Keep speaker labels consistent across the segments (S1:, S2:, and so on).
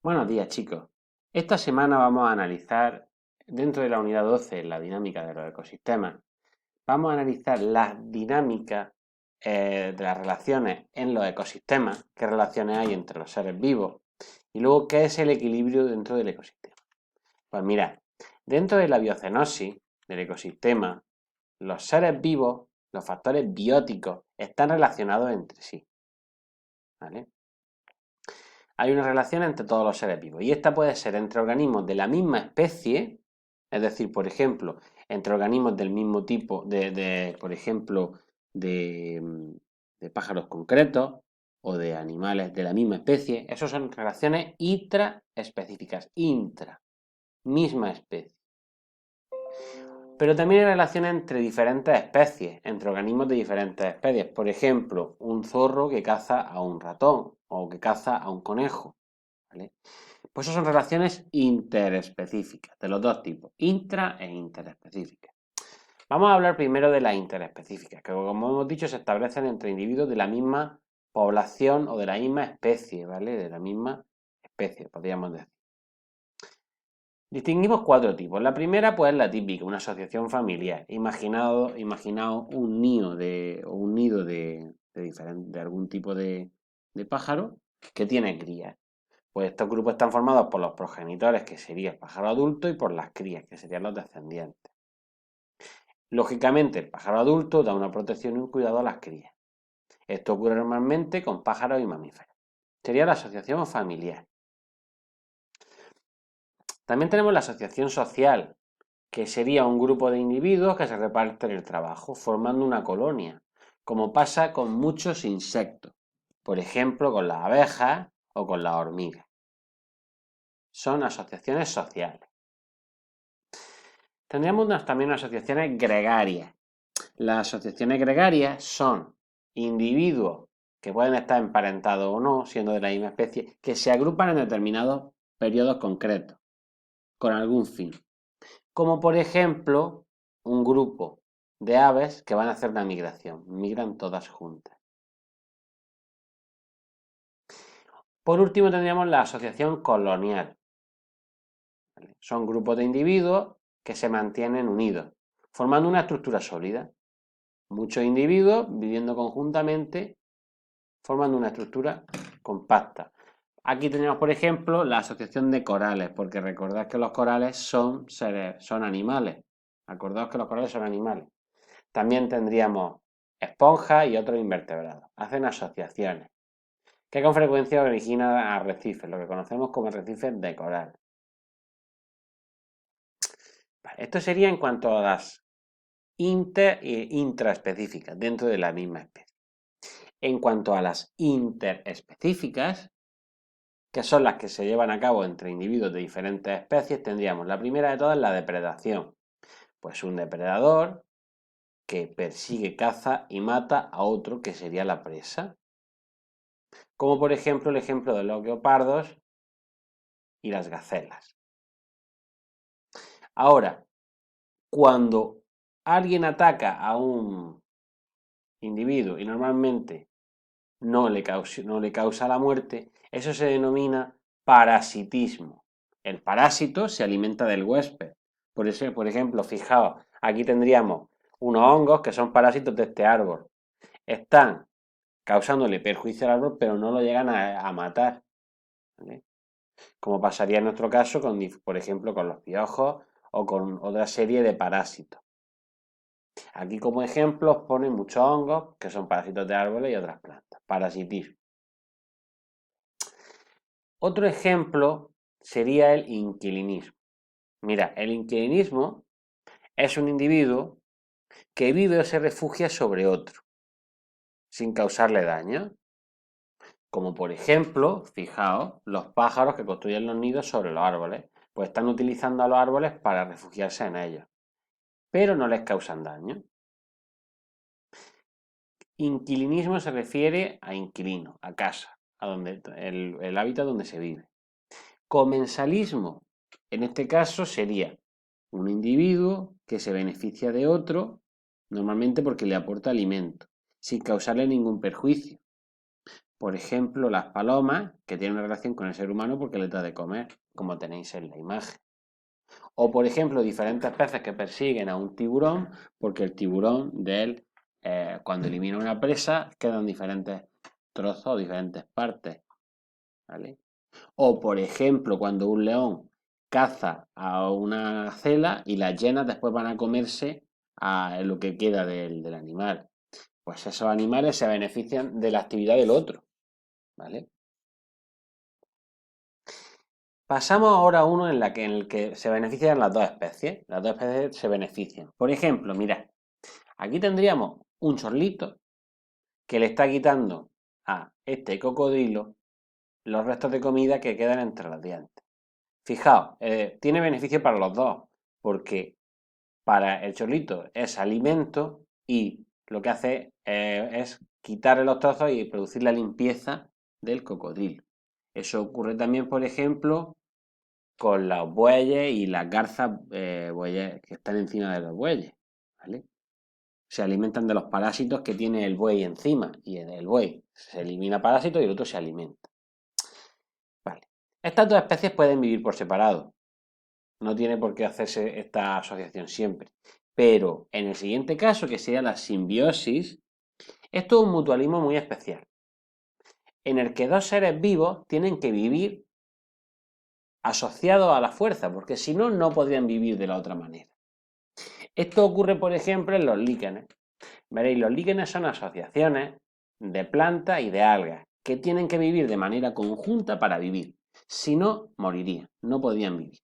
S1: Buenos días, chicos. Esta semana vamos a analizar, dentro de la unidad 12, la dinámica de los ecosistemas, vamos a analizar las dinámicas de las relaciones en los ecosistemas, qué relaciones hay entre los seres vivos, y luego qué es el equilibrio dentro del ecosistema. Pues mirad, dentro de la biocenosis del ecosistema, los seres vivos, los factores bióticos, están relacionados entre sí, ¿vale? Hay una relación entre todos los seres vivos y esta puede ser entre organismos de la misma especie, es decir, por ejemplo, entre organismos del mismo tipo, por ejemplo, de pájaros concretos o de animales de la misma especie. Esas son relaciones intraespecíficas, misma especie. Pero también hay relaciones entre diferentes especies, entre organismos de diferentes especies. Por ejemplo, un zorro que caza a un ratón o que caza a un conejo, ¿vale? Pues eso son relaciones interespecíficas, de los dos tipos, intra e interespecíficas. Vamos a hablar primero de las interespecíficas, que como hemos dicho se establecen entre individuos de la misma población o de la misma especie, ¿vale? De la misma especie, podríamos decir. Distinguimos cuatro tipos. La primera, pues, es la típica, una asociación familiar. Imaginaos un nido de algún tipo de pájaro que tiene crías. Pues estos grupos están formados por los progenitores, que sería el pájaro adulto, y por las crías, que serían los descendientes. Lógicamente, el pájaro adulto da una protección y un cuidado a las crías. Esto ocurre normalmente con pájaros y mamíferos. Sería la asociación familiar. También tenemos la asociación social, que sería un grupo de individuos que se reparten el trabajo, formando una colonia, como pasa con muchos insectos, por ejemplo, con las abejas o con las hormigas. Son asociaciones sociales. Tendríamos también asociaciones gregarias. Las asociaciones gregarias son individuos que pueden estar emparentados o no, siendo de la misma especie, que se agrupan en determinados periodos concretos, con algún fin. Como por ejemplo, un grupo de aves que van a hacer una migración, migran todas juntas. Por último tendríamos la asociación colonial. ¿Vale? Son grupos de individuos que se mantienen unidos, formando una estructura sólida. Muchos individuos viviendo conjuntamente, formando una estructura compacta. Aquí tenemos, por ejemplo, la asociación de corales, porque recordad que los corales son seres, son animales. Acordaos que los corales son animales. También tendríamos esponjas y otros invertebrados. Hacen asociaciones, que con frecuencia originan arrecifes, lo que conocemos como arrecifes de coral. Vale, esto sería en cuanto a las e intraespecíficas dentro de la misma especie. En cuanto a las interespecíficas, que son las que se llevan a cabo entre individuos de diferentes especies, tendríamos la primera de todas, la depredación. Pues un depredador que persigue, caza y mata a otro que sería la presa. Como por ejemplo el ejemplo de los leopardos y las gacelas. Ahora, cuando alguien ataca a un individuo y normalmente no le causa la muerte, eso se denomina parasitismo. El parásito se alimenta del huésped. Por eso, por ejemplo, fijaos, aquí tendríamos unos hongos que son parásitos de este árbol. Están causándole perjuicio al árbol, pero no lo llegan a matar, ¿vale? Como pasaría en nuestro caso, por ejemplo, con los piojos o con otra serie de parásitos. Aquí como ejemplos ponen muchos hongos, que son parásitos de árboles y otras plantas. Parasitismo. Otro ejemplo sería el inquilinismo. Mira, el inquilinismo es un individuo que vive o se refugia sobre otro, sin causarle daño. Como por ejemplo, fijaos, los pájaros que construyen los nidos sobre los árboles, pues están utilizando a los árboles para refugiarse en ellos, pero no les causan daño. Inquilinismo se refiere a inquilino, a casa, a donde, el hábitat donde se vive. Comensalismo, en este caso, sería un individuo que se beneficia de otro, normalmente porque le aporta alimento, sin causarle ningún perjuicio. por ejemplo, las palomas, que tienen una relación con el ser humano porque les da de comer, como tenéis en la imagen. O, por ejemplo, diferentes peces que persiguen a un tiburón, porque el tiburón de él, cuando elimina una presa, quedan diferentes trozos, diferentes partes, ¿vale? O, por ejemplo, cuando un león caza a una gacela y las hienas después van a comerse a lo que queda del animal. Pues esos animales se benefician de la actividad del otro, ¿vale? Pasamos ahora a uno en el que se benefician las dos especies. Las dos especies se benefician. Por ejemplo, mirad, aquí tendríamos un chorlito que le está quitando a este cocodrilo los restos de comida que quedan entre los dientes. Fijaos, tiene beneficio para los dos, porque para el chorlito es alimento y lo que hace es quitarle los trozos y producir la limpieza del cocodrilo. Eso ocurre también, por ejemplo, con los bueyes y las garzas bueyes que están encima de los bueyes, ¿vale? Se alimentan de los parásitos que tiene el buey encima y el buey se elimina parásitos y el otro se alimenta. Vale. Estas dos especies pueden vivir por separado. No tiene por qué hacerse esta asociación siempre. Pero en el siguiente caso, que sería la simbiosis, esto es un mutualismo muy especial, en el que dos seres vivos tienen que vivir asociados a la fuerza, porque si no, no podrían vivir de la otra manera. Esto ocurre, por ejemplo, en los líquenes. Veréis, los líquenes son asociaciones de plantas y de algas que tienen que vivir de manera conjunta para vivir. Si no, morirían, no podían vivir.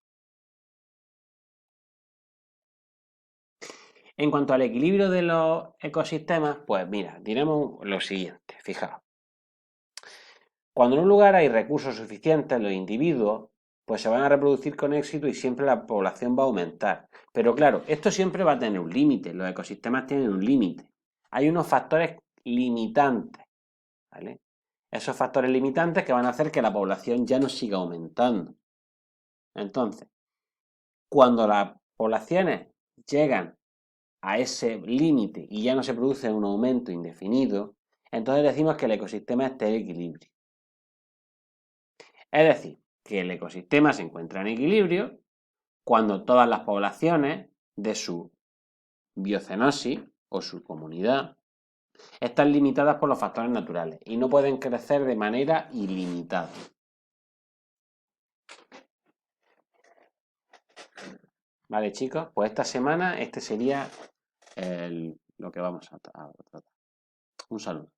S1: En cuanto al equilibrio de los ecosistemas, pues mira, diremos lo siguiente, fijaos. Cuando en un lugar hay recursos suficientes, los individuos pues se van a reproducir con éxito y siempre la población va a aumentar. Pero claro, esto siempre va a tener un límite, los ecosistemas tienen un límite. Hay unos factores limitantes, ¿vale? Esos factores limitantes que van a hacer que la población ya no siga aumentando. Entonces, cuando las poblaciones llegan a ese límite y ya no se produce un aumento indefinido, entonces decimos que el ecosistema está en equilibrio. Es decir, que el ecosistema se encuentra en equilibrio cuando todas las poblaciones de su biocenosis o su comunidad están limitadas por los factores naturales y no pueden crecer de manera ilimitada. Vale, chicos, pues esta semana este sería lo que vamos a tratar. Un saludo.